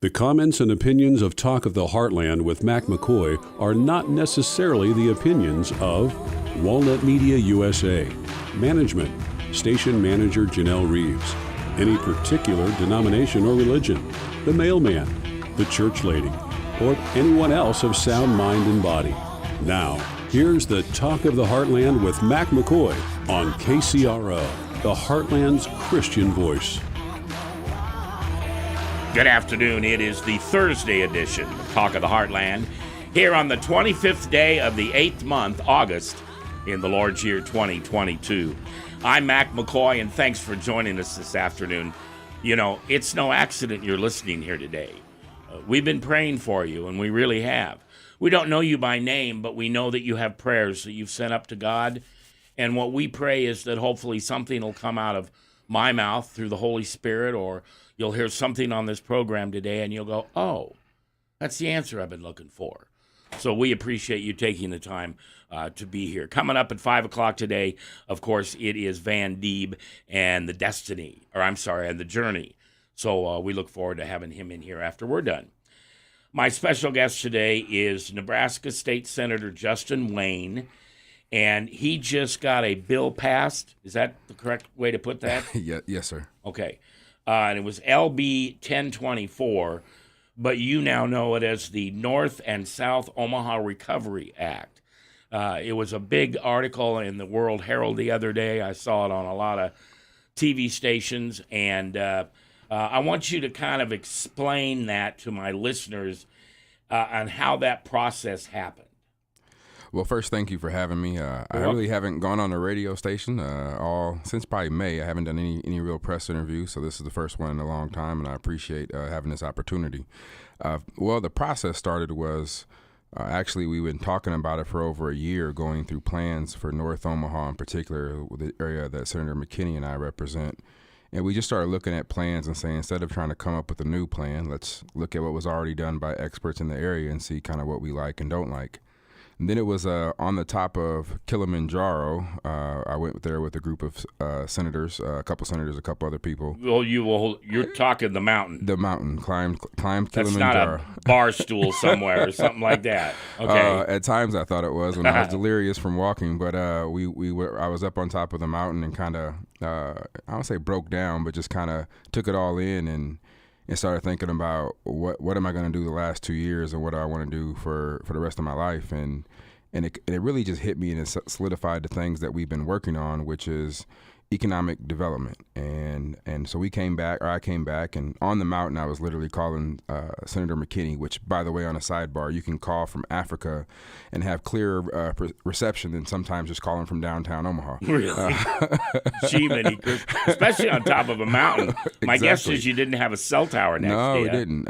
The comments and opinions of Talk of the Heartland with Mac McKoy are not necessarily the opinions of Walnut Media USA, management, station manager Janelle Reeves, any particular denomination or religion, the mailman, the church lady, or anyone else of sound mind and body. Now, here's the Talk of the Heartland with Mac McKoy on KCRO, the Heartland's Christian voice. Good afternoon. It is the Thursday edition of Talk of the Heartland here on the 25th day of the 8th month, August, in the Lord's year 2022. I'm Mac McKoy, and thanks for joining us this afternoon. You know, it's no accident you're listening here today. We've been praying for you, and we really have. We don't know you by name, but we know that you have prayers that you've sent up to God. And what we pray is that hopefully something will come out of my mouth through the Holy Spirit, or you'll hear something on this program today and you'll go, oh, that's the answer I've been looking for. So we appreciate you taking the time to be here. Coming up at 5 o'clock today, of course, it is Van Dieb and the Journey. So we look forward to having him in here after we're done. My special guest today is Nebraska State Senator Justin Wayne, and he just got a bill passed. Is that the correct way to put that? Yes, sir. Okay. And it was LB 1024, but you now know it as the North and South Omaha Recovery Act. It was a big article in the World Herald the other day. I saw it on a lot of TV stations, and I want you to kind of explain that to my listeners on how that process happened. Well, first, thank you for having me. I really haven't gone on a radio station since probably May. I haven't done any real press interviews, so this is the first one in a long time, and I appreciate having this opportunity. Well, the process started was actually we've been talking about it for over a year, going through plans for North Omaha in particular, the area that Senator McKinney and I represent. And we just started looking at plans and saying, instead of trying to come up with a new plan, let's look at what was already done by experts in the area and see kind of what we like and don't like. And then it was on the top of Kilimanjaro. I went there with a group of senators, a couple senators, a couple other people. Well, you're talking the mountain. The mountain, climbed Kilimanjaro. That's not a bar stool somewhere or something like that. Okay. At times I thought it was when I was delirious from walking, but I was up on top of the mountain and kind of, I don't say broke down, but just kind of took it all in and started thinking about what am I going to do the last 2 years and what do I want to do for the rest of my life. And it really just hit me and it solidified the things that we've been working on, which is economic development. And so I came back, and on the mountain I was literally calling Senator McKinney, which, by the way, on a sidebar, you can call from Africa and have clearer reception than sometimes just calling from downtown Omaha. Really? Especially on top of a mountain. My guess is you didn't have a cell tower next to you. No, we didn't.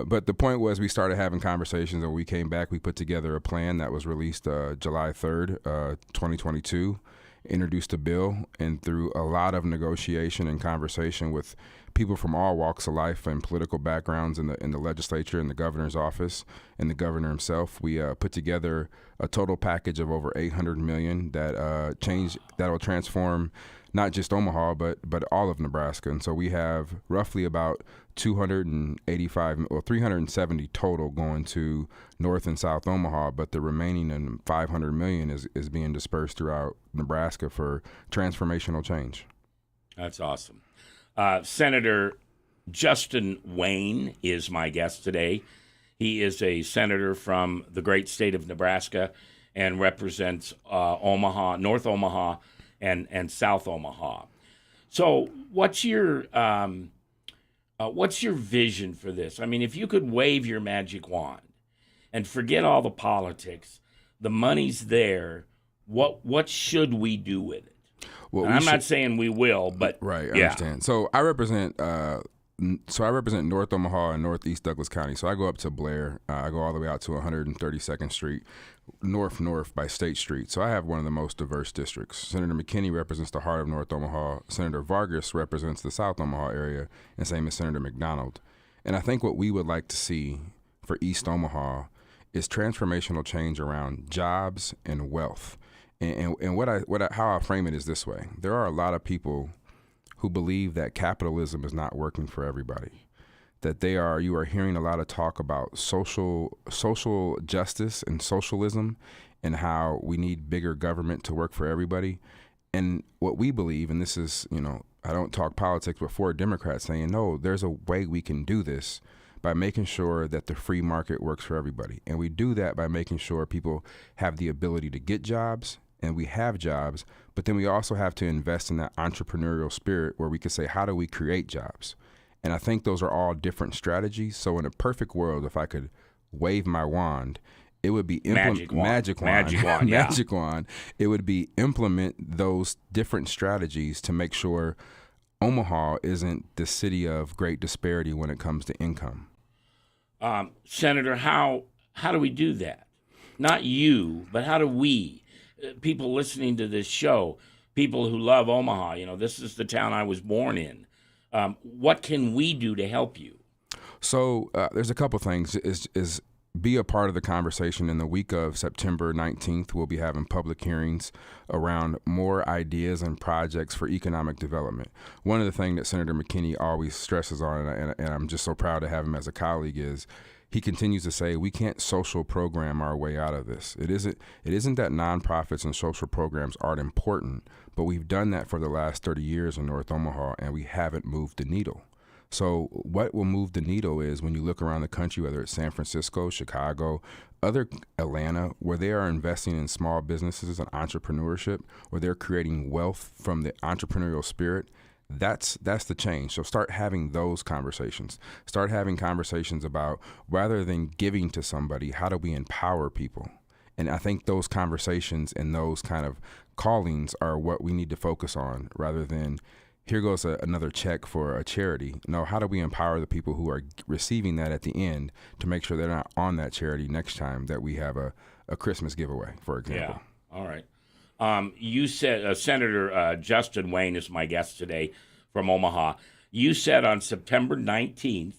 But the point was we started having conversations, and when we came back, we put together a plan that was released July 3rd, 2022. Introduced a bill, and through a lot of negotiation and conversation with people from all walks of life and political backgrounds in the legislature and the governor's office and the governor himself, we put together a total package of over $800 million that will transform not just Omaha but all of Nebraska. And so we have roughly about 370 total going to North and South Omaha, but the remaining $500 million is being dispersed throughout Nebraska for transformational change. That's awesome. Senator Justin Wayne is my guest today. He is a senator from the great state of Nebraska and represents Omaha, North Omaha, and South Omaha. So what's your vision for this? I mean, if you could wave your magic wand and forget all the politics, the money's there, what should we do with it? Well, I'm not saying we will, but right, I understand. So I represent North Omaha and Northeast Douglas County. So I go up to Blair. I go all the way out to 132nd Street, north by State Street. So I have one of the most diverse districts. Senator McKinney represents the heart of North Omaha. Senator Vargas represents the South Omaha area, and same as Senator McDonald. And I think what we would like to see for East Omaha is transformational change around jobs and wealth. And how I frame it is this way: there are a lot of people who believe that capitalism is not working for everybody. that you are hearing a lot of talk about social justice and socialism and how we need bigger government to work for everybody. And what we believe, and this is, I don't talk politics, but for Democrats saying, no, there's a way we can do this by making sure that the free market works for everybody. And we do that by making sure people have the ability to get jobs, and we have jobs, but then we also have to invest in that entrepreneurial spirit where we can say, how do we create jobs? And I think those are all different strategies. So in a perfect world, if I could wave my wand, it would be magic wand. It would be implement those different strategies to make sure Omaha isn't the city of great disparity when it comes to income. Senator, how do we do that? Not you, but how do we, people listening to this show, people who love Omaha, this is the town I was born in. What can we do to help you? So there's a couple things. Is be a part of the conversation. In the week of September 19th, we'll be having public hearings around more ideas and projects for economic development. One of the things that Senator McKinney always stresses on, and I'm just so proud to have him as a colleague, is he continues to say we can't social program our way out of this. It isn't that nonprofits and social programs aren't important, but we've done that for the last 30 years in North Omaha, and we haven't moved the needle. So what will move the needle is when you look around the country, whether it's San Francisco, Chicago, Atlanta, where they are investing in small businesses and entrepreneurship, where they're creating wealth from the entrepreneurial spirit. That's the change. So start having those conversations. Start having conversations about, rather than giving to somebody, how do we empower people? And I think those conversations and those kind of callings are what we need to focus on, rather than here goes another check for a charity. No, how do we empower the people who are receiving that at the end to make sure they're not on that charity next time that we have a Christmas giveaway, for example? Yeah, all right. You said Senator Justin Wayne is my guest today from Omaha. You said on September 19th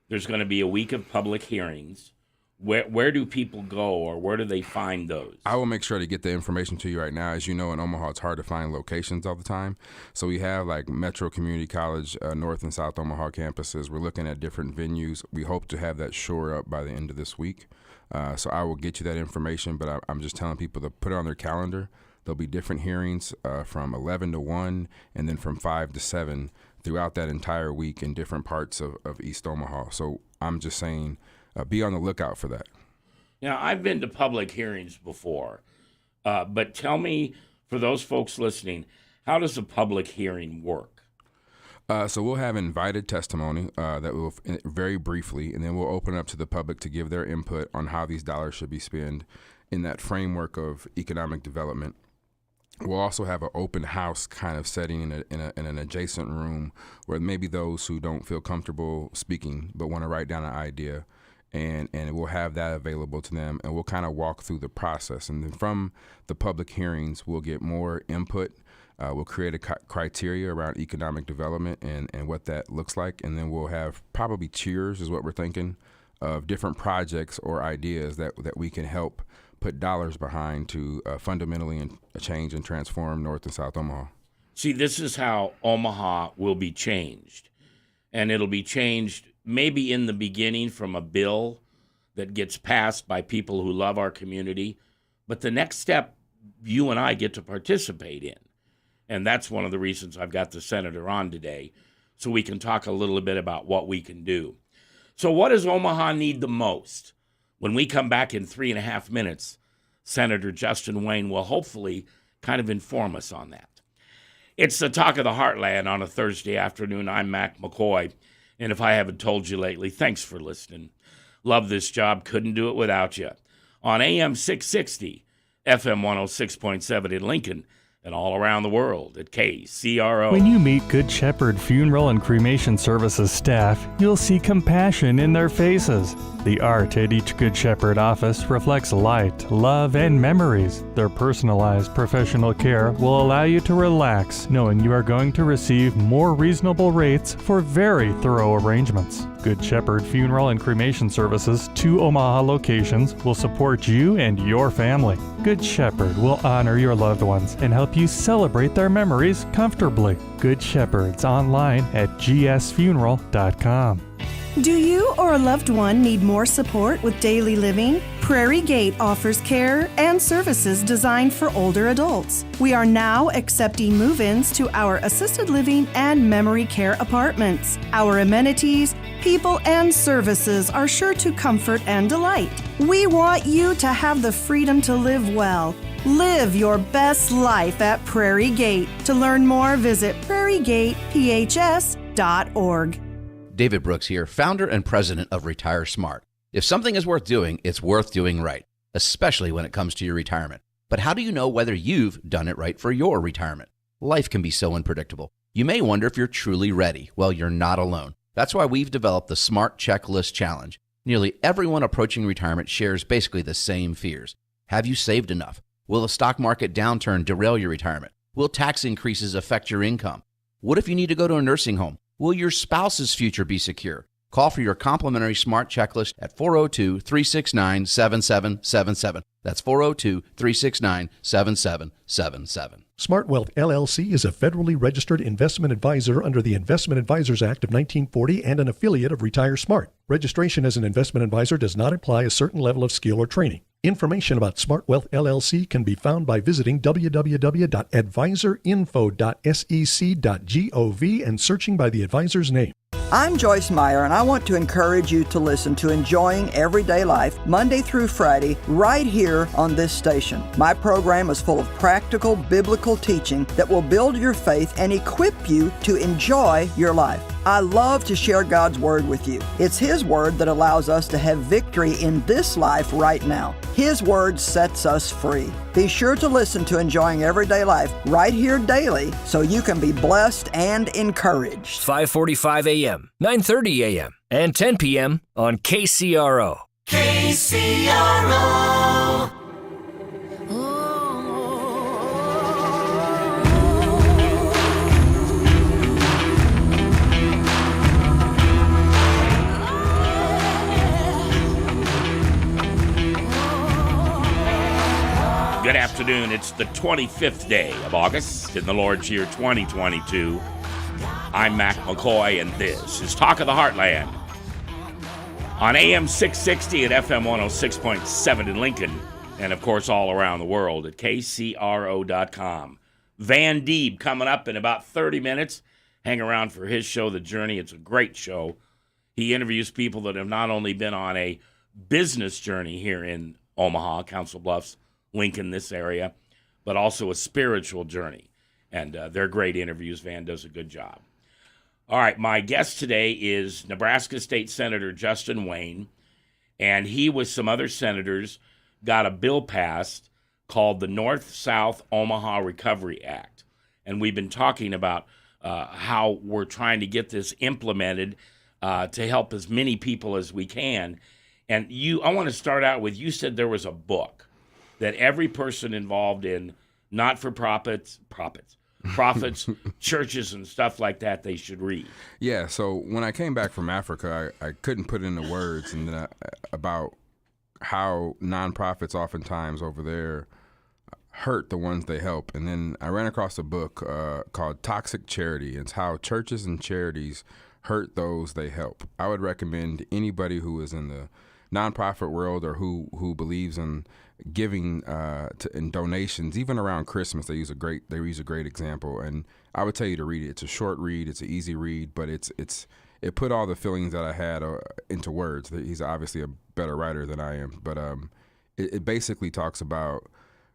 there's going to be a week of public hearings. Where do people go, or where do they find those? I will make sure to get the information to you right now. As you know, in Omaha, it's hard to find locations all the time. So we have like Metro Community College, North and South Omaha campuses. We're looking at different venues. We hope to have that shore up by the end of this week. So I will get you that information, but I'm just telling people to put it on their calendar. There'll be different hearings from 11 to 1 and then from 5 to 7 throughout that entire week in different parts of East Omaha. So I'm just saying, be on the lookout for that. Now, I've been to public hearings before, but tell me, for those folks listening, how does a public hearing work? So we'll have invited testimony that will very briefly, and then we'll open up to the public to give their input on how these dollars should be spent in that framework of economic development. We'll also have an open house kind of setting in an adjacent room where maybe those who don't feel comfortable speaking but want to write down an idea, and we'll have that available to them, and we'll kind of walk through the process. And then from the public hearings, we'll get more input. We'll create a criteria around economic development and what that looks like, and then we'll have probably tiers, is what we're thinking, of different projects or ideas that we can help put dollars behind to fundamentally change and transform North and South Omaha. See, this is how Omaha will be changed, and it'll be changed maybe in the beginning from a bill that gets passed by people who love our community, but the next step you and I get to participate in. And that's one of the reasons I've got the senator on today, so we can talk a little bit about what we can do. So what does Omaha need the most? When we come back in 3.5 minutes, Senator Justin Wayne will hopefully kind of inform us on that. It's the Talk of the Heartland on a Thursday afternoon. I'm Mac McKoy, and if I haven't told you lately, thanks for listening. Love this job, couldn't do it without you. On AM 660, FM 106.7 in Lincoln, and all around the world at KCRO. When you meet Good Shepherd Funeral and Cremation Services staff, you'll see compassion in their faces. The art at each Good Shepherd office reflects light, love, and memories. Their personalized professional care will allow you to relax, knowing you are going to receive more reasonable rates for very thorough arrangements. Good Shepherd Funeral and Cremation Services, 2 Omaha locations, will support you and your family. Good Shepherd will honor your loved ones and help you celebrate their memories comfortably. Good Shepherd's online at gsfuneral.com. Do you or a loved one need more support with daily living? Prairie Gate offers care and services designed for older adults. We are now accepting move-ins to our assisted living and memory care apartments. Our amenities, people, and services are sure to comfort and delight. We want you to have the freedom to live well. Live your best life at Prairie Gate. To learn more, visit prairiegatephs.org. David Brooks here, founder and president of Retire Smart. If something is worth doing, it's worth doing right, especially when it comes to your retirement. But how do you know whether you've done it right for your retirement? Life can be so unpredictable. You may wonder if you're truly ready. Well, you're not alone. That's why we've developed the Smart Checklist Challenge. Nearly everyone approaching retirement shares basically the same fears. Have you saved enough? Will the stock market downturn derail your retirement? Will tax increases affect your income? What if you need to go to a nursing home? Will your spouse's future be secure? Call for your complimentary SMART checklist at 402-369-7777. That's 402-369-7777. Smart Wealth LLC is a federally registered investment advisor under the Investment Advisors Act of 1940 and an affiliate of Retire Smart. Registration as an investment advisor does not imply a certain level of skill or training. Information about Smart Wealth LLC can be found by visiting www.advisorinfo.sec.gov and searching by the advisor's name. I'm Joyce Meyer, and I want to encourage you to listen to Enjoying Everyday Life Monday through Friday right here on this station. My program is full of practical biblical teaching that will build your faith and equip you to enjoy your life. I love to share God's Word with you. It's His Word that allows us to have victory in this life right now. His Word sets us free. Be sure to listen to Enjoying Everyday Life right here daily so you can be blessed and encouraged. 5:45 a.m., 9:30 a.m., and 10 p.m. on KCRO. KCRO. Good afternoon. It's the 25th day of August in the Lord's year 2022. I'm Mac McKoy, and this is Talk of the Heartland on AM 660 at FM 106.7 in Lincoln, and of course all around the world at KCRO.com. Van Deeb coming up in about 30 minutes. Hang around for his show, The Journey. It's a great show. He interviews people that have not only been on a business journey here in Omaha, Council Bluffs, Lincoln, this area, but also a spiritual journey. And they're great interviews. Van does a good job. All right, my guest today is Nebraska State Senator Justin Wayne, and he with some other senators got a bill passed called the North-South Omaha Recovery Act. And we've been talking about how we're trying to get this implemented to help as many people as we can. And I want to start out with, you said there was a book that every person involved in not-for-profits, churches and stuff like that, they should read. Yeah, so when I came back from Africa, I couldn't put into words and about how nonprofits oftentimes over there hurt the ones they help. And then I ran across a book called Toxic Charity. It's how churches and charities hurt those they help. I would recommend anybody who is in the nonprofit world or who believes in giving in donations, even around Christmas, they use a great example, and I would tell you to read it. It's a short read, it's an easy read, but it put all the feelings that I had into words. He's obviously a better writer than I am, but it basically talks about,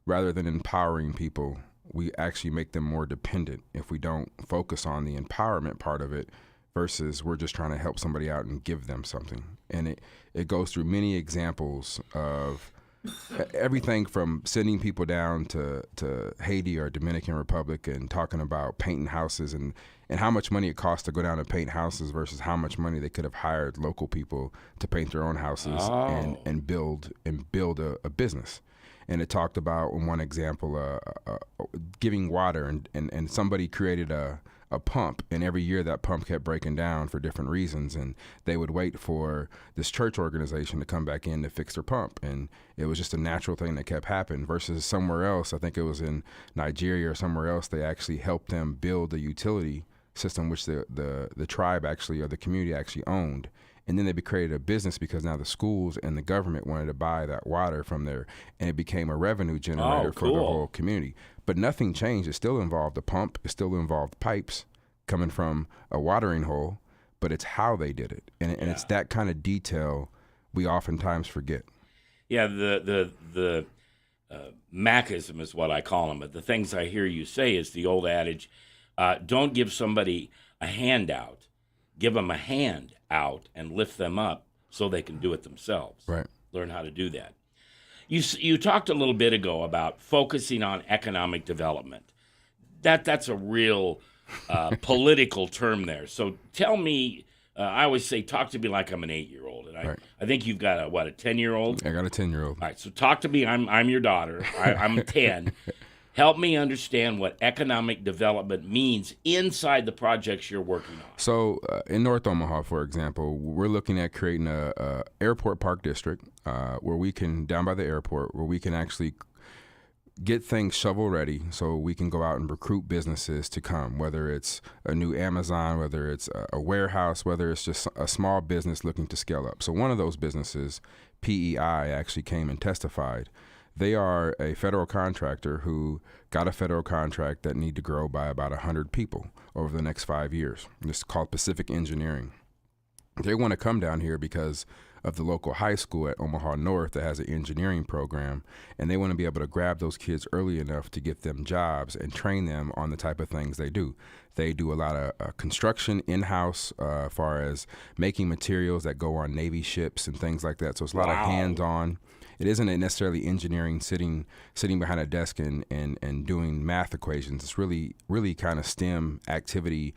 rather than empowering people, we actually make them more dependent if we don't focus on the empowerment part of it, versus we're just trying to help somebody out and give them something. And it goes through many examples of everything from sending people down to Haiti or Dominican Republic and talking about painting houses and how much money it costs to go down and paint houses versus how much money they could have hired local people to paint their own houses and build a business. And it talked about, in one example, giving water, and somebody created a pump, and every year that pump kept breaking down for different reasons, and they would wait for this church organization to come back in to fix their pump, and it was just a natural thing that kept happening. Versus somewhere else, I think it was in Nigeria or somewhere else, they actually helped them build a utility system, which the tribe actually, or the community actually owned. And then they created a business because now the schools and the government wanted to buy that water from there, and it became a revenue generator for the whole community. But nothing changed. It still involved a pump. It still involved pipes coming from a watering hole, but it's how they did it. And it's that kind of detail we oftentimes forget. Yeah, the Macism is what I call them, but the things I hear you say is the old adage, don't give somebody a handout, give them a hand out and lift them up so they can do it themselves. Right. Learn how to do that. You talked a little bit ago about focusing on economic development. That's a real political term there. So tell me, I always say, talk to me like I'm an 8-year-old. And I think you've got a 10-year-old? I got a 10-year-old. All right, so talk to me. I'm your daughter. I'm 10. Help me understand what economic development means inside the projects you're working on. So in North Omaha, for example, we're looking at creating a airport park district where we can, down by the airport, where we can actually get things shovel ready so we can go out and recruit businesses to come, whether it's a new Amazon, whether it's a warehouse, whether it's just a small business looking to scale up. So one of those businesses, PEI, actually came and testified. They are a federal contractor who got a federal contract that need to grow by about 100 people over the next 5 years. It's called Pacific Engineering. They want to come down here because of the local high school at Omaha North that has an engineering program, and they want to be able to grab those kids early enough to get them jobs and train them on the type of things they do. They do a lot of construction in-house as far as making materials that go on Navy ships and things like that. So it's a lot of hands-on. It isn't necessarily engineering sitting behind a desk and doing math equations. It's really kind of STEM activity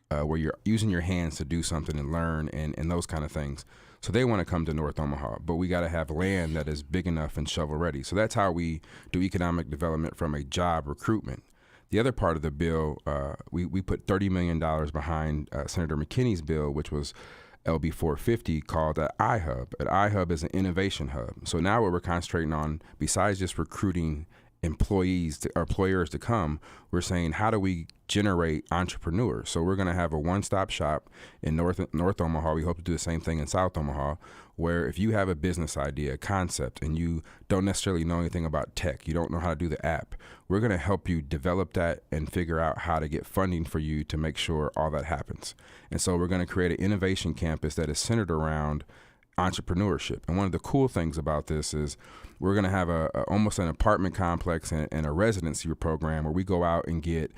where you're using your hands to do something and learn and those kind of things. So they want to come to North Omaha, but we got to have land that is big enough and shovel ready. So that's how we do economic development from a job recruitment. The other part of the bill, we put $30 million behind Senator McKinney's bill, which was LB 450, called an iHub. An iHub is an innovation hub. So now what we're concentrating on, besides just recruiting employers to come, we're saying, how do we generate entrepreneurs? So we're going to have a one-stop shop in North Omaha. We hope to do the same thing in South Omaha, where if you have a business idea, a concept, and you don't necessarily know anything about tech, you don't know how to do the app, we're going to help you develop that and figure out how to get funding for you to make sure all that happens. And so we're going to create an innovation campus that is centered around entrepreneurship. And one of the cool things about this is we're going to have almost an apartment complex and a residency program where we go out and get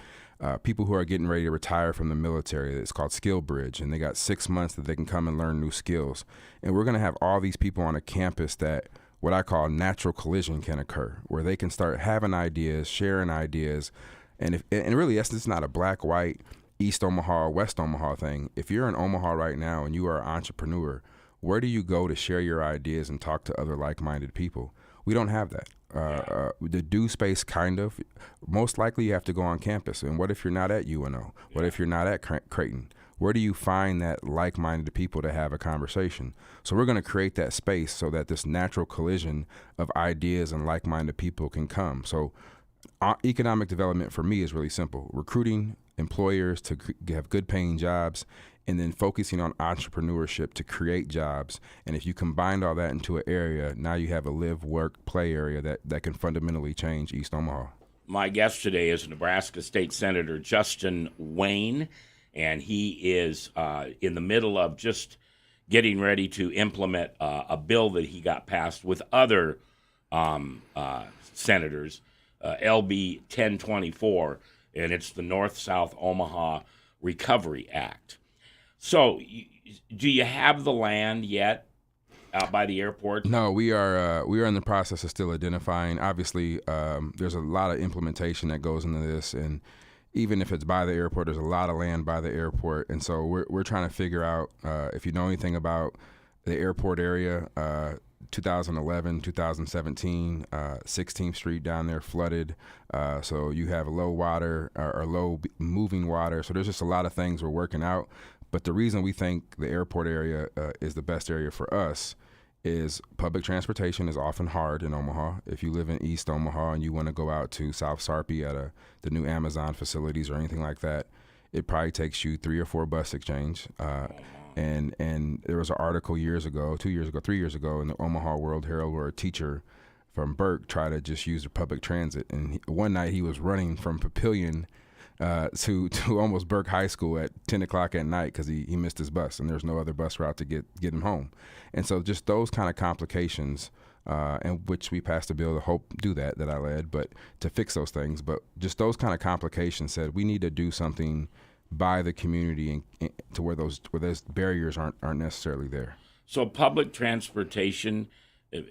people who are getting ready to retire from the military. It's called Skill Bridge, and they got 6 months that they can come and learn new skills. And we're going to have all these people on a campus that what I call natural collision can occur, where they can start having ideas, sharing ideas. And really, that's not a black, white, East Omaha, West Omaha thing. If you're in Omaha right now and you are an entrepreneur, where do you go to share your ideas and talk to other like-minded people? We don't have that. The do space, kind of. Most likely you have to go on campus. And what if you're not at UNO? What if you're not at Creighton? Where do you find that like-minded people to have a conversation? So we're going to create that space so that this natural collision of ideas and like-minded people can come. So economic development for me is really simple. Recruiting employers to have good paying jobs, and then focusing on entrepreneurship to create jobs. And if you combine all that into an area, now you have a live, work, play area that can fundamentally change East Omaha. My guest today is Nebraska State Senator Justin Wayne, and he is in the middle of just getting ready to implement a bill that he got passed with other senators, LB 1024, and it's the North-South Omaha Recovery Act. So, do you have the land yet out by the airport? No, we are in the process of still identifying. Obviously, there's a lot of implementation that goes into this, and even if it's by the airport, there's a lot of land by the airport, and so we're trying to figure out if you know anything about the airport area. 2011, 2017, 16th Street down there flooded. So you have low water or low moving water. So there's just a lot of things we're working out. But the reason we think the airport area is the best area for us is public transportation is often hard in Omaha. If you live in East Omaha and you want to go out to South Sarpy at the new Amazon facilities or anything like that, it probably takes you 3 or 4 bus exchange. And there was an article 3 years ago in the Omaha World Herald where a teacher from Burke tried to just use the public transit. And one night he was running from Papillion to almost Burke High School at 10 o'clock at night because he missed his bus and there's no other bus route to get him home. And so just those kind of complications, and which we passed a bill to hope do that I led, but to fix those things. But just those kind of complications said we need to do something by the community and to where those barriers aren't necessarily there. So public transportation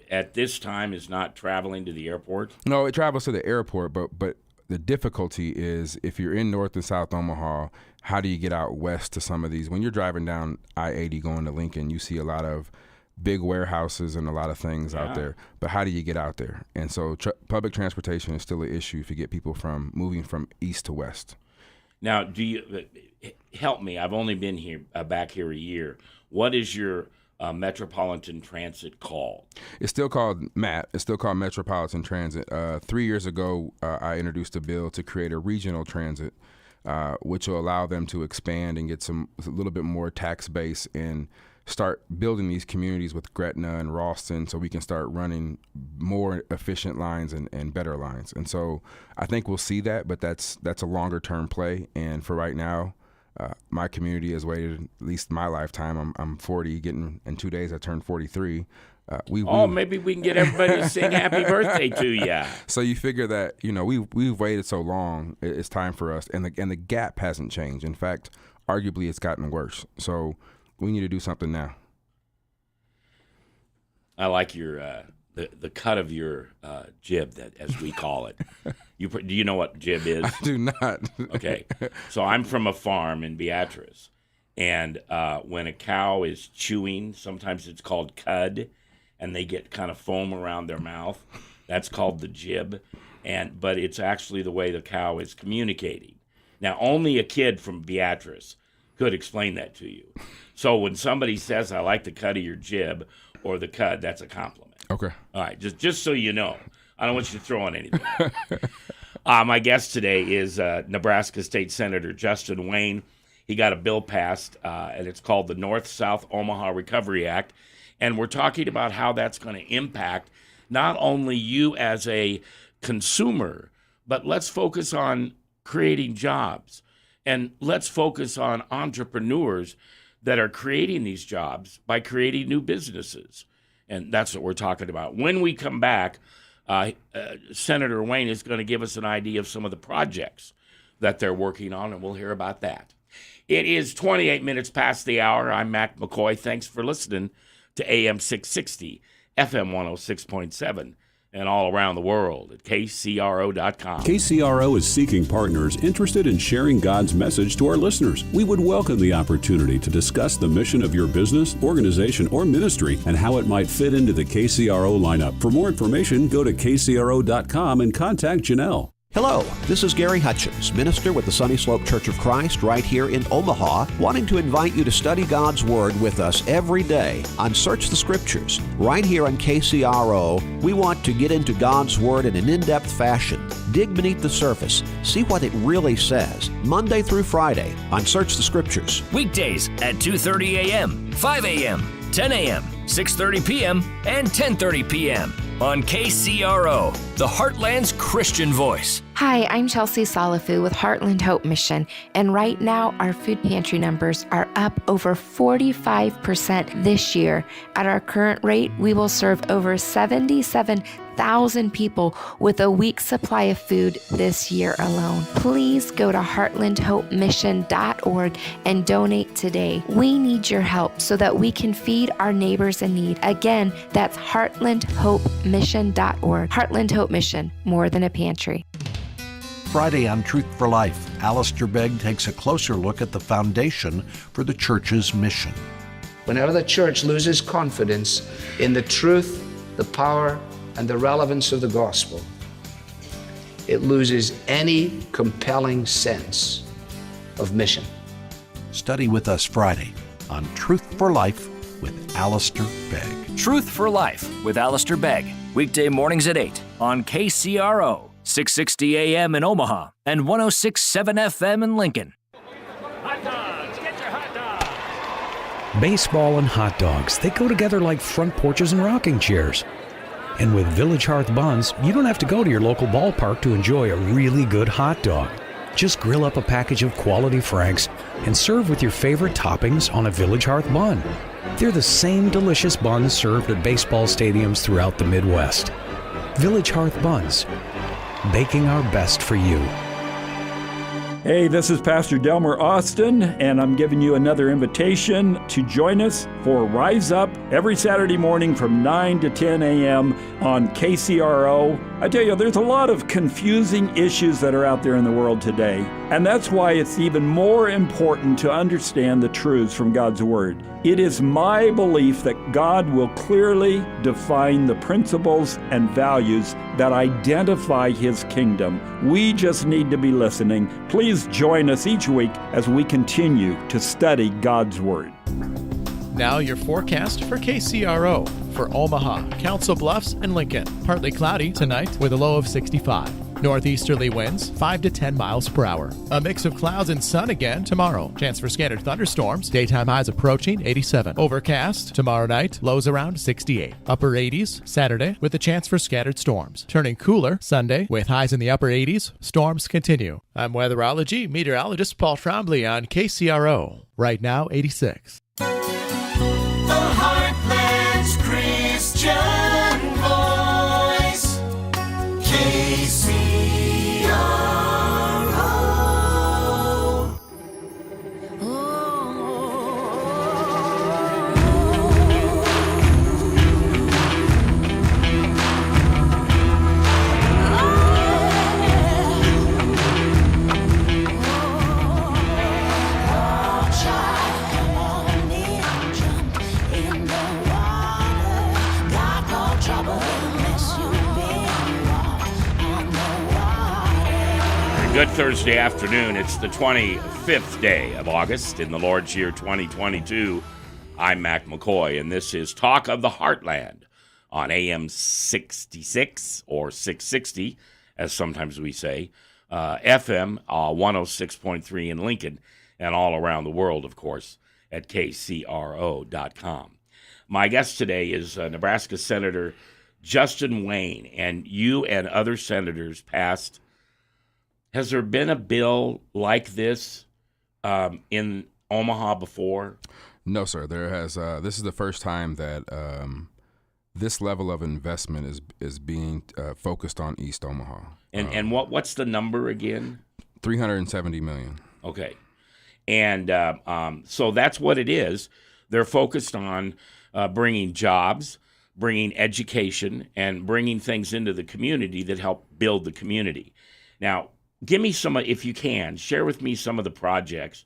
at this time is not traveling to the airport? No, it travels to the airport, but the difficulty is if you're in North and South Omaha, how do you get out west to some of these? When you're driving down I-80 going to Lincoln, you see a lot of big warehouses and a lot of things out there. But how do you get out there? And so public transportation is still an issue if you get people moving from east to west. Now, do you help me? I've only been here back here a year. What is your Metropolitan Transit called? It's still called MAT. It's still called Metropolitan Transit. 3 years ago, I introduced a bill to create a regional transit, which will allow them to expand and get a little bit more tax base and start building these communities with Gretna and Ralston so we can start running more efficient lines and better lines. And so I think we'll see that, but that's a longer term play. And for right now, my community has waited at least my lifetime. I'm 40, in 2 days I turned 43. Maybe we can get everybody to sing happy birthday to you. So you figure that, we've waited so long, it's time for us. And the gap hasn't changed. In fact, arguably it's gotten worse. So we need to do something now. I like your the cut of your jib, that as we call it. Do you know what jib is? I do not. Okay, so I'm from a farm in Beatrice, and when a cow is chewing, sometimes it's called cud, and they get kind of foam around their mouth. That's called the jib, but it's actually the way the cow is communicating. Now, only a kid from Beatrice could explain that to you. So when somebody says, "I like the cut of your jib," or the cud, that's a compliment. Okay. All right, just so you know. I don't want you to throw on anything. My guest today is Nebraska State Senator Justin Wayne. He got a bill passed, and it's called the North-South Omaha Recovery Act. And we're talking about how that's going to impact not only you as a consumer, but let's focus on creating jobs. And let's focus on entrepreneurs that are creating these jobs by creating new businesses. And that's what we're talking about. When we come back, Senator Wayne is going to give us an idea of some of the projects that they're working on, and we'll hear about that. It is 28 minutes past the hour. I'm Mac McKoy. Thanks for listening to AM 660, FM 106.7, and all around the world at KCRO.com. KCRO is seeking partners interested in sharing God's message to our listeners. We would welcome the opportunity to discuss the mission of your business, organization, or ministry and how it might fit into the KCRO lineup. For more information, go to KCRO.com and contact Janelle. Hello, this is Gary Hutchins, minister with the Sunny Slope Church of Christ right here in Omaha, wanting to invite you to study God's Word with us every day on Search the Scriptures. Right here on KCRO, we want to get into God's Word in an in-depth fashion, dig beneath the surface, see what it really says, Monday through Friday on Search the Scriptures. Weekdays at 2:30 a.m., 5 a.m., 10 a.m., 6:30 p.m., and 10:30 p.m. on KCRO, the Heartland's Christian voice. Hi, I'm Chelsea Salafu with Heartland Hope Mission, and right now our food pantry numbers are up over 45% this year. At our current rate, we will serve over 77,000 people with a week's supply of food this year alone. Please go to heartlandhopemission.org and donate today. We need your help so that we can feed our neighbors in need. Again, that's heartlandhopemission.org. Heartland Hope Mission, more than a pantry. Friday on Truth for Life, Alistair Begg takes a closer look at the foundation for the church's mission. Whenever the church loses confidence in the truth, the power, and the relevance of the gospel, it loses any compelling sense of mission. Study with us Friday on Truth for Life with Alistair Begg. Truth for Life with Alistair Begg, weekday mornings at 8 on KCRO. 660 AM in Omaha and 106.7 FM in Lincoln. Baseball and hot dogs, they go together like front porches and rocking chairs. And with Village Hearth Buns, you don't have to go to your local ballpark to enjoy a really good hot dog. Just grill up a package of quality Franks and serve with your favorite toppings on a Village Hearth bun. They're the same delicious buns served at baseball stadiums throughout the Midwest. Village Hearth Buns, baking our best for you. Hey, this is Pastor Delmer Austin, and I'm giving you another invitation to join us for Rise Up every Saturday morning from 9 to 10 a.m. on KCRO. I tell you, there's a lot of confusing issues that are out there in the world today, and that's why it's even more important to understand the truths from God's Word. It is my belief that God will clearly define the principles and values that identify His kingdom. We just need to be listening. Please join us each week as we continue to study God's Word. Now your forecast for KCRO. For Omaha, Council Bluffs, and Lincoln. Partly cloudy tonight with a low of 65. Northeasterly winds 5 to 10 miles per hour. A mix of clouds and sun again tomorrow. Chance for scattered thunderstorms. Daytime highs approaching 87. Overcast tomorrow night. Lows around 68. Upper 80s Saturday with a chance for scattered storms. Turning cooler Sunday with highs in the upper 80s. Storms continue. I'm weatherology meteorologist Paul Trombley on KCRO. Right now 86. The Heartland's Christian Voice, KCRO. Good Thursday afternoon. It's the 25th day of August in the Lord's year 2022. I'm Mac McKoy, and this is Talk of the Heartland on AM 66 or 660, as sometimes we say, FM 106.3 in Lincoln, and all around the world, of course, at kcro.com. My guest today is Nebraska Senator Justin Wayne, and you and other senators passed. Has there been a bill like this in Omaha before? No, sir. There has. This is the first time that this level of investment is being focused on East Omaha. And what's the number again? $370 million. Okay, and so that's what it is. They're focused on bringing jobs, bringing education, and bringing things into the community that help build the community. Now, give me some, if you can, share with me some of the projects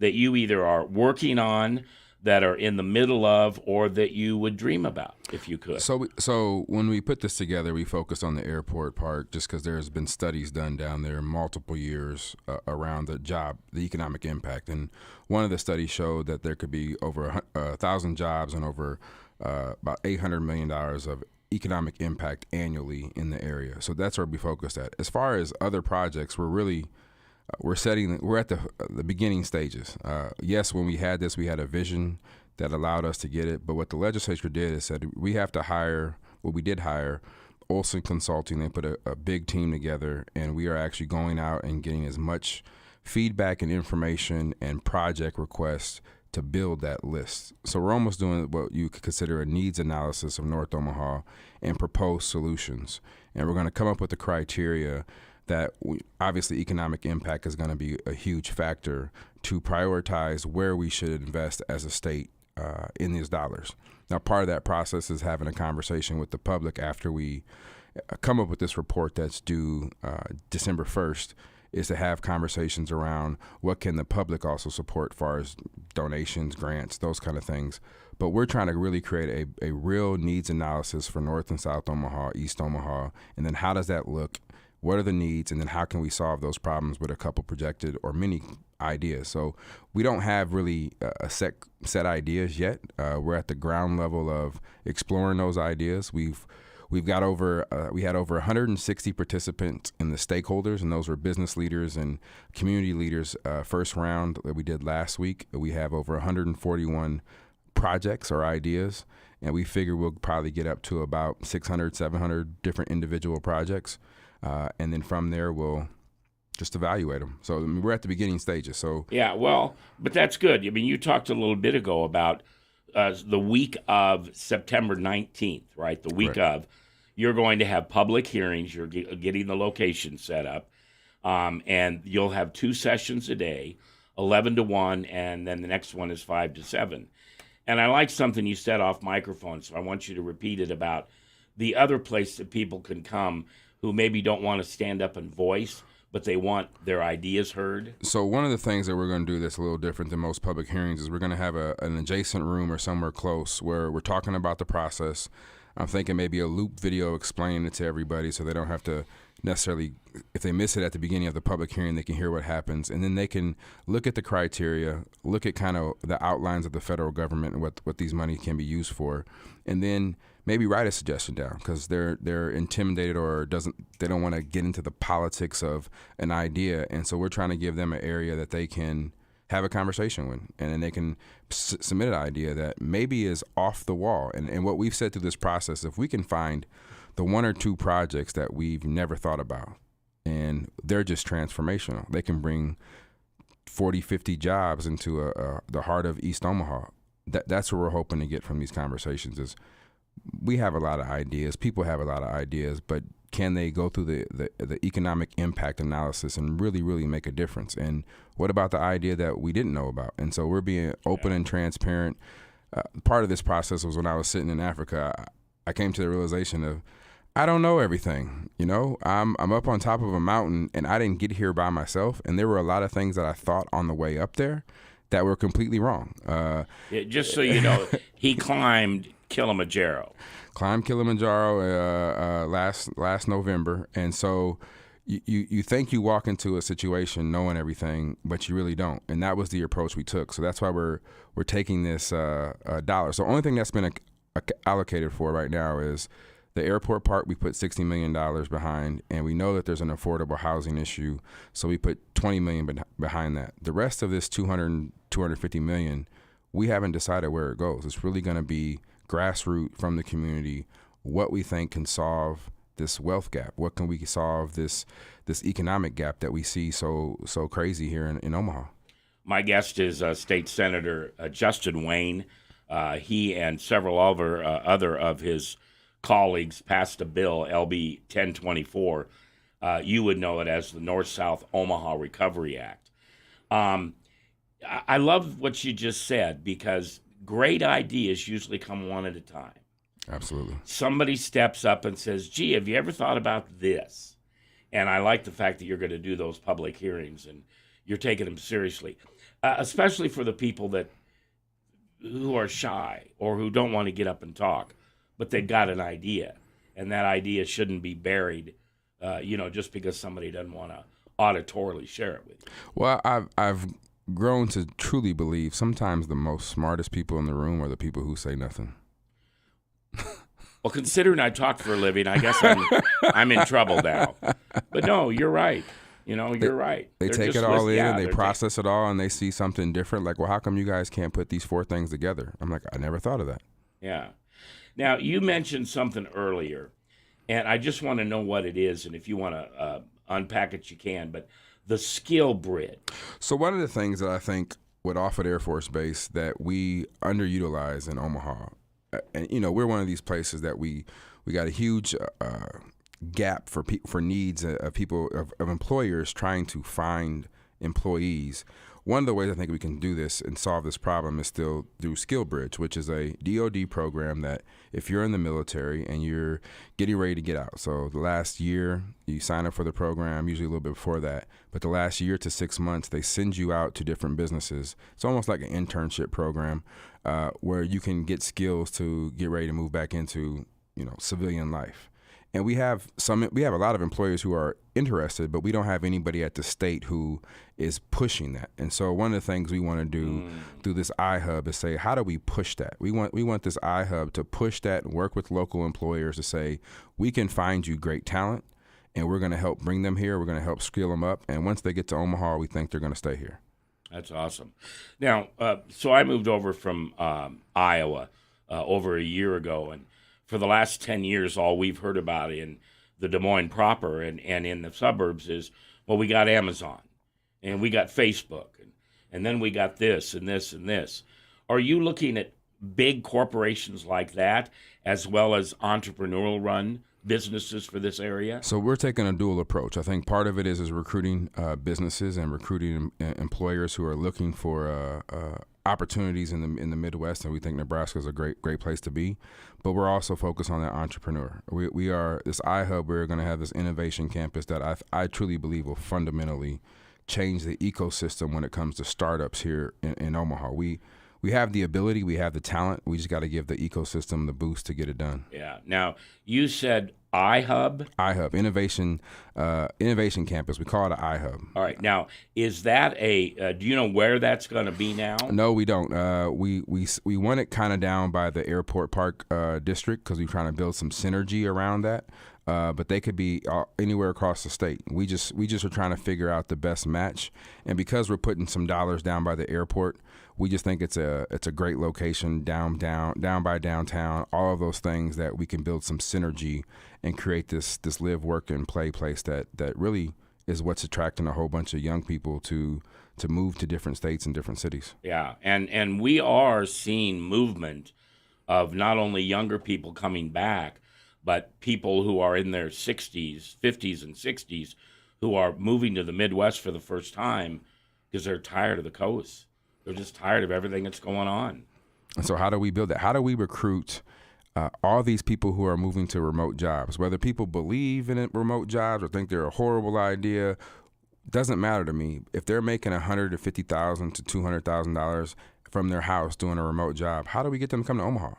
that you either are working on, that are in the middle of, or that you would dream about, if you could. So when we put this together, we focused on the airport park just because there's been studies done down there multiple years around the economic impact. And one of the studies showed that there could be over 1,000 jobs and over about $800 million of economic impact annually in the area. So that's where we focused at. As far as other projects, we're at the beginning stages. Yes, when we had this, we had a vision that allowed us to get it. But what the legislature did is said we have to hire. Well, we did hire Olson Consulting. They put a big team together, and we are actually going out and getting as much feedback and information and project requests to build that list. So we're almost doing what you could consider a needs analysis of North Omaha and propose solutions. And we're going to come up with the criteria that obviously economic impact is going to be a huge factor to prioritize where we should invest as a state in these dollars. Now, part of that process is having a conversation with the public after we come up with this report that's due December 1st, is to have conversations around what can the public also support as far as donations, grants, those kind of things. But we're trying to really create a real needs analysis for North and South Omaha, East Omaha, and then how does that look? What are the needs? And then how can we solve those problems with a couple projected or many ideas? So we don't have really a set ideas yet. We're at the ground level of exploring those ideas. We had over 160 participants in the stakeholders, and those were business leaders and community leaders. First round that we did last week, we have over 141 projects or ideas, and we figure we'll probably get up to about 600, 700 different individual projects, and then from there we'll just evaluate them. So I mean, we're at the beginning stages. So yeah, well, but that's good. I mean, you talked a little bit ago about the week of September 19th, right? The week of, you're going to have public hearings. You're getting the location set up, and you'll have 2 sessions a day, 11 to 1, and then the next one is 5 to 7. And I like something you said off microphone, so I want you to repeat it about the other place that people can come who maybe don't want to stand up and voice, but they want their ideas heard. So one of the things that we're going to do that's a little different than most public hearings is we're going to have an adjacent room or somewhere close where we're talking about the process. I'm thinking maybe a loop video explaining it to everybody so they don't have to necessarily, if they miss it at the beginning of the public hearing, they can hear what happens. And then they can look at the criteria, look at kind of the outlines of the federal government and what these money can be used for. And then maybe write a suggestion down because they're intimidated or they don't want to get into the politics of an idea. And so we're trying to give them an area that they can have a conversation with, and then they can submit an idea that maybe is off the wall. And what we've said through this process, if we can find the 1 or 2 projects that we've never thought about, and they're just transformational, they can bring 40, 50 jobs into the heart of East Omaha. That's what we're hoping to get from these conversations is we have a lot of ideas, people have a lot of ideas, but can they go through the economic impact analysis and really, really make a difference? And what about the idea that we didn't know about? And so we're being open and transparent. Part of this process was when I was sitting in Africa, I came to the realization of I don't know everything. You know, I'm up on top of a mountain and I didn't get here by myself. And there were a lot of things that I thought on the way up there that were completely wrong. Just so you know, he climbed Kilimanjaro. Climbed Kilimanjaro last November, and so you think you walk into a situation knowing everything, but you really don't, and that was the approach we took. So that's why we're taking this dollar. So the only thing that's been allocated for right now is the airport part. We put $60 million behind, and we know that there's an affordable housing issue, so we put $20 million behind that. The rest of this $250 million, we haven't decided where it goes. It's really going to be grassroots from the community, what we think can solve this wealth gap, what can we solve this economic gap that we see so crazy here in Omaha. My guest is State Senator Justin Wayne. He and several other of his colleagues passed a bill, LB 1024. You would know it as the North-South Omaha Recovery Act. I love what you just said because great ideas usually come one at a time. Absolutely. Somebody steps up and says, gee, have you ever thought about this? And I like the fact that you're going to do those public hearings and you're taking them seriously, especially for the people who are shy or who don't want to get up and talk, but they've got an idea. And that idea shouldn't be buried, just because somebody doesn't want to auditorily share it with you. Well, I've grown to truly believe sometimes the most smartest people in the room are the people who say nothing. Well, considering I talk for a living, I guess I'm in trouble now. But no, you're right. You're right. They take it all in and they process it all and they see something different. Like, well, how come you guys can't put these 4 things together? I'm like, I never thought of that. Yeah. Now, you mentioned something earlier, and I just want to know what it is. And if you want to unpack it, you can. But the skill bridge. So one of the things that I think with Offutt Air Force Base that we underutilize in Omaha, and we're one of these places that we got a huge gap for needs of people of employers trying to find employees. One of the ways I think we can do this and solve this problem is still through Skill Bridge, which is a DoD program that if you're in the military and you're getting ready to get out, so the last year you sign up for the program, usually a little bit before that, but the last year to 6 months, they send you out to different businesses. It's almost like an internship program where you can get skills to get ready to move back into, civilian life. And we have a lot of employers who are interested, but we don't have anybody at the state who is pushing that. And so one of the things we want to do through this iHub is say, how do we push that? We want this iHub to push that and work with local employers to say, we can find you great talent and we're going to help bring them here. We're going to help skill them up. And once they get to Omaha, we think they're going to stay here. That's awesome. Now, so I moved over from Iowa over a year ago, and for the last 10 years, all we've heard about in the Des Moines proper and in the suburbs is, well, we got Amazon, and we got Facebook, and then we got this and this and this. Are you looking at big corporations like that as well as entrepreneurial-run businesses for this area? So we're taking a dual approach. I think part of it is recruiting businesses and recruiting employers who are looking for opportunities in the Midwest, and we think Nebraska is a great place to be. But we're also focused on that entrepreneur. We are this iHub. We're going to have this innovation campus that I truly believe will fundamentally change the ecosystem when it comes to startups here in Omaha. We have the ability, we have the talent. We just got to give the ecosystem the boost to get it done. Yeah. Now, you said iHub? iHub, Innovation Campus. We call it an iHub. All right. Now, is that do you know where that's going to be now? No, we don't. We want it kind of down by the Airport Park district because we're trying to build some synergy around that. But they could be anywhere across the state. We just are trying to figure out the best match. And because we're putting some dollars down by the airport, we just think it's a great location down by downtown. All of those things that we can build some synergy and create this live, work, and play place that really is what's attracting a whole bunch of young people to move to different states and different cities. Yeah, and we are seeing movement of not only younger people coming back, but people who are in their 60s, 50s, and 60s who are moving to the Midwest for the first time because they're tired of the coast. They're just tired of everything that's going on. And so how do we build that? How do we recruit all these people who are moving to remote jobs? Whether people believe in remote jobs or think they're a horrible idea, doesn't matter to me. If they're making $150,000 to $200,000 from their house doing a remote job, how do we get them to come to Omaha?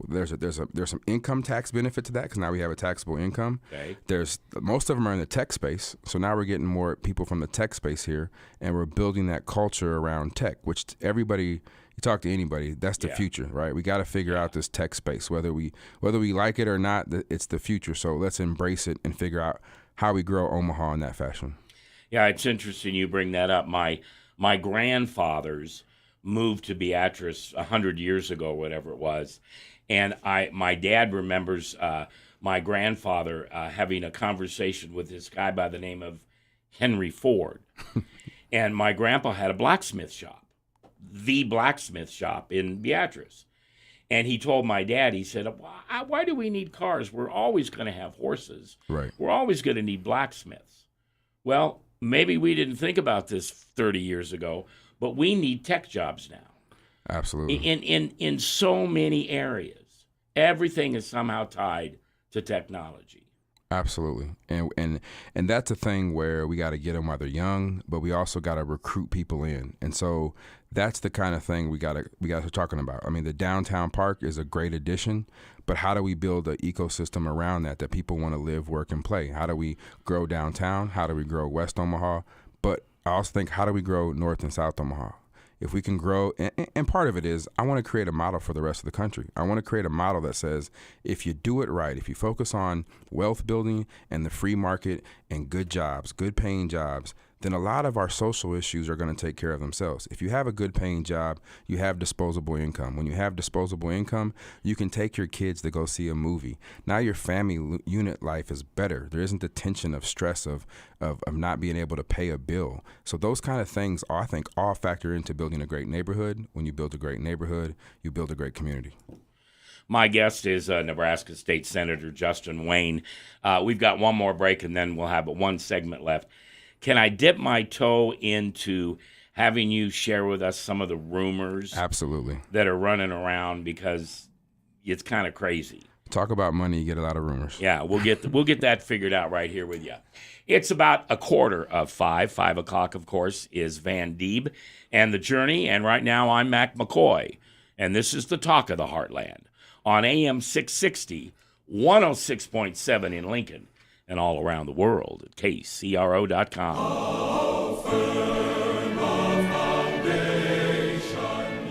There's some income tax benefit to that because now we have a taxable income. Okay. Most of them are in the tech space, so now we're getting more people from the tech space here, and we're building that culture around tech, which everybody, you talk to anybody, that's the future, right? We got to figure out this tech space, whether we like it or not, it's the future. So let's embrace it and figure out how we grow Omaha in that fashion. Yeah, it's interesting you bring that up. My grandfathers moved to Beatrice 100 years ago, whatever it was. And my dad remembers my grandfather having a conversation with this guy by the name of Henry Ford. And my grandpa had a blacksmith shop, the blacksmith shop in Beatrice. And he told my dad, he said, why do we need cars? We're always going to have horses. Right. We're always going to need blacksmiths. Well, maybe we didn't think about this 30 years ago, but we need tech jobs now. Absolutely. In so many areas, everything is somehow tied to technology. Absolutely. And that's a thing where we got to get them while they're young, but we also got to recruit people in. And so that's the kind of thing we got to start talking about. I mean, the downtown park is a great addition, but how do we build an ecosystem around that people want to live, work, and play? How do we grow downtown? How do we grow West Omaha? But I also think, how do we grow North and South Omaha? If we can grow, and part of it is I want to create a model for the rest of the country. I want to create a model that says if you do it right, if you focus on wealth building and the free market and good jobs, good paying jobs, then a lot of our social issues are going to take care of themselves. If you have a good paying job, you have disposable income. When you have disposable income, you can take your kids to go see a movie. Now your family unit life is better. There isn't the tension of stress of not being able to pay a bill. So those kind of things, I think, all factor into building a great neighborhood. When you build a great neighborhood, you build a great community. My guest is Nebraska State Senator Justin Wayne. We've got one more break, and then we'll have one segment left. Can I dip my toe into having you share with us some of the rumors? Absolutely. That are running around, because it's kind of crazy. Talk about money, you get a lot of rumors. Yeah, we'll get that figured out right here with you. It's about 4:45. 5 o'clock, of course, is Van Dieb and The Journey. And right now I'm Mac McKoy. And this is the Talk of the Heartland on AM 660, 106.7 in Lincoln, and all around the world at KCRO.com.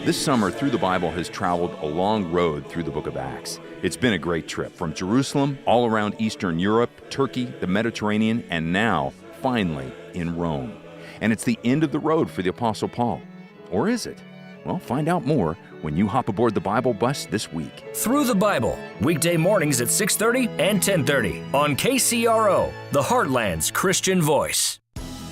This summer, Through the Bible has traveled a long road through the book of Acts. It's been a great trip from Jerusalem, all around Eastern Europe, Turkey, the Mediterranean, and now, finally, in Rome. And it's the end of the road for the Apostle Paul. Or is it? Well, find out more when you hop aboard the Bible bus this week. Through the Bible, weekday mornings at 6:30 and 10:30 on KCRO, the Heartland's Christian voice.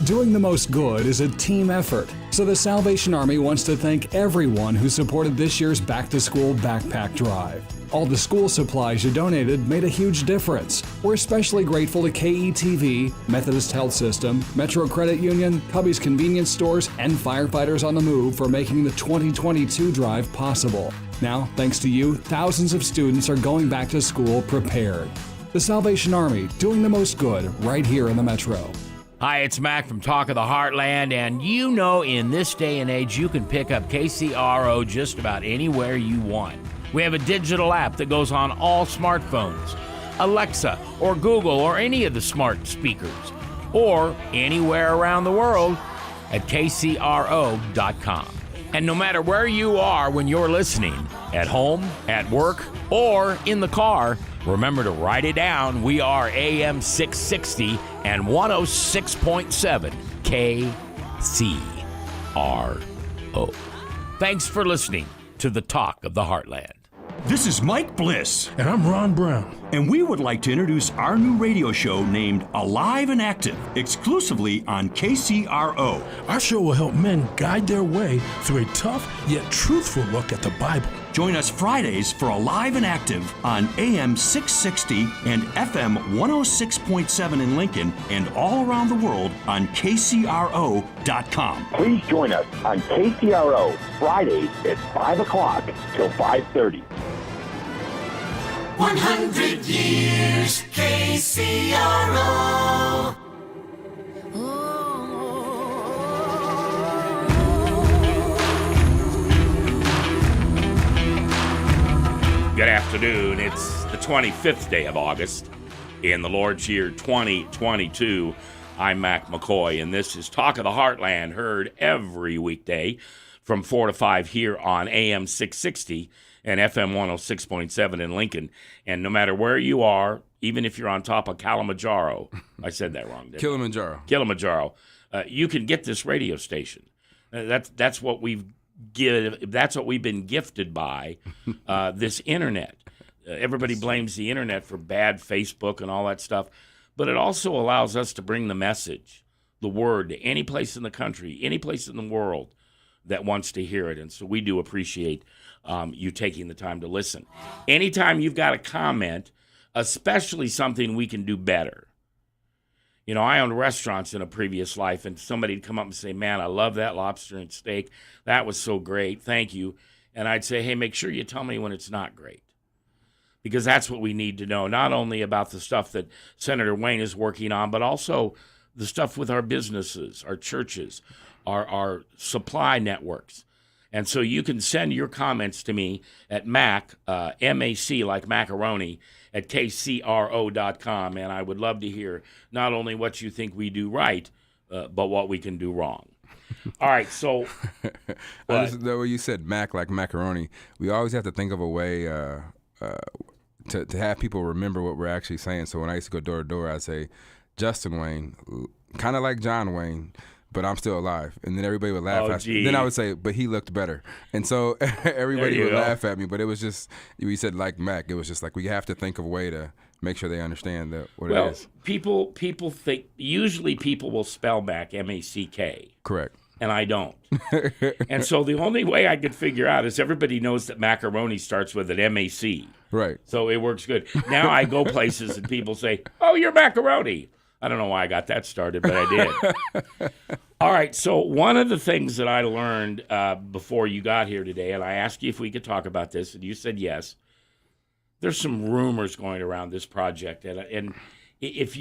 Doing the most good is a team effort, so the Salvation Army wants to thank everyone who supported this year's back-to-school backpack drive. All the school supplies you donated made a huge difference. We're especially grateful to KETV, Methodist Health System, Metro Credit Union, Cubby's Convenience Stores, and Firefighters on the Move for making the 2022 drive possible. Now, thanks to you, thousands of students are going back to school prepared. The Salvation Army, doing the most good right here in the Metro. Hi, it's Mac from Talk of the Heartland, and you know in this day and age you can pick up KCRO just about anywhere you want. We have a digital app that goes on all smartphones, Alexa or Google or any of the smart speakers, or anywhere around the world at kcro.com. And no matter where you are when you're listening, at home, at work, or in the car, remember to write it down. We are AM 660 and 106.7 KCRO. Thanks for listening to the Talk of the Heartland. This is Mike Bliss. And I'm Ron Brown. And we would like to introduce our new radio show named Alive and Active, exclusively on KCRO. Our show will help men guide their way through a tough yet truthful look at the Bible. Join us Fridays for Alive and Active on AM 660 and FM 106.7 in Lincoln and all around the world on KCRO.com. Please join us on KCRO Fridays at 5 o'clock till 5:30. 100 years KCRO. Good afternoon. It's the 25th day of August in the Lord's year 2022. I'm Mac McKoy, and this is Talk of the Heartland, heard every weekday from 4 to 5 here on AM 660 and FM 106.7 in Lincoln. And no matter where you are, even if you're on top of Kilimanjaro, I said that wrong, didn't I? Kilimanjaro, you can get this radio station. That's what we've that's what we've been gifted by, this internet. Everybody blames the internet for bad Facebook and all that stuff, but it also allows us to bring the message, the word, to any place in the country, any place in the world that wants to hear it. And so we do appreciate you taking the time to listen. Anytime you've got a comment, especially something we can do better. You know, I owned restaurants in a previous life, and somebody'd come up and say, man, I love that lobster and steak. That was so great. Thank you. And I'd say, hey, make sure you tell me when it's not great. Because that's what we need to know, not only about the stuff that Senator Wayne is working on, but also the stuff with our businesses, our churches, our supply networks. And so you can send your comments to me at Mac, M-A-C, like macaroni, at kcro.com, and I would love to hear not only what you think we do right, but what we can do wrong. All right, so... The way you said Mac, like macaroni, we always have to think of a way to have people remember what we're actually saying. So when I used to go door to door, I'd say, Justin Wayne, kind of like John Wayne, but I'm still alive. And then everybody would laugh. Then I would say, but he looked better. And so everybody would laugh at me. But it was just, we said like Mac, it was just like we have to think of a way to make sure they understand what it is. People think, usually people will spell Mac, M-A-C-K. Correct. And I don't. And so the only way I could figure out is everybody knows that macaroni starts with an M-A-C. Right. So it works good. Now I go places and people say, oh, you're macaroni. I don't know why I got that started, but I did. All right, so one of the things that I learned before you got here today, and I asked you if we could talk about this, and you said yes, there's some rumors going around this project. And if you